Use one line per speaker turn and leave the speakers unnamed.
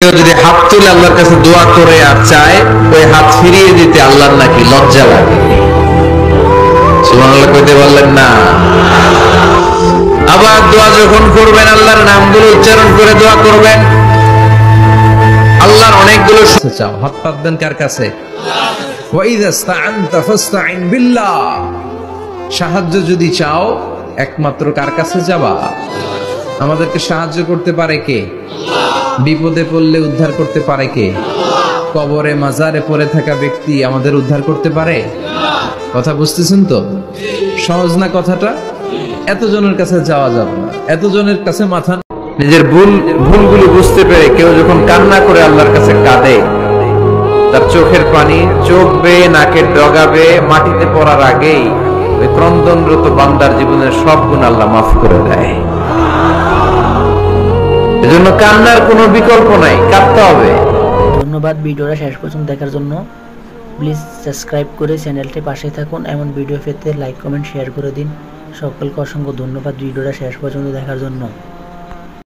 কেউ যদি হাত তুলে আল্লাহর কাছে দোয়া করে আর চায়, ওই হাত ফিরিয়ে দিতে আল্লাহর নাকি লজ্জা লাগে। সুবহানাল্লাহ কইতে বললেন না? আবার দোয়া যখন করবেন আল্লাহর নামগুলো উচ্চারণ করে দোয়া করবেন। আল্লাহর অনেকগুলো চাও, হাত পাতবেন কার কাছে? ওয়া ইযা ইসতাআনতা ফাসতাইন বিল্লাহ। সাহায্য যদি চাও একমাত্র কার কাছে যাবা? আমাদেরকে সাহায্য করতে পারে কে? বিপদে পড়লে উদ্ধার করতে পারে কে? কবরে মাজারে পড়ে থাকা ব্যক্তি আমাদের উদ্ধার করতে পারে? কথা বুঝতেছেন তো? সহজ না কথাটা? এতজনের কাছে যাওয়া যাবে না, এতজনের কাছে মাথা। নিজের ভুলগুলো বুঝতে পেরে কেউ যখন কান্না করে আল্লাহর কাছে কাঁদে, তার চোখের পানি চোখ বেয়ে নাকের ডগা বেয়ে মাটিতে পড়ার আগেই ওই ক্রন্দনরত বান্দার জীবনের সব গুণ আল্লাহ মাফ করে দেয়। এজন্য কান্নার কোনো বিকল্প নাই, কাঁদতে হবে।
ধন্যবাদ ভিডিওটা শেষ পর্যন্ত দেখার জন্য। প্লিজ সাবস্ক্রাইব করে চ্যানেলটির পাশে থাকুন। এমন ভিডিও পেতে লাইক কমেন্ট শেয়ার করে দিন। সকলকে অসংখ্য ধন্যবাদ ভিডিওটা শেষ পর্যন্ত দেখার জন্য।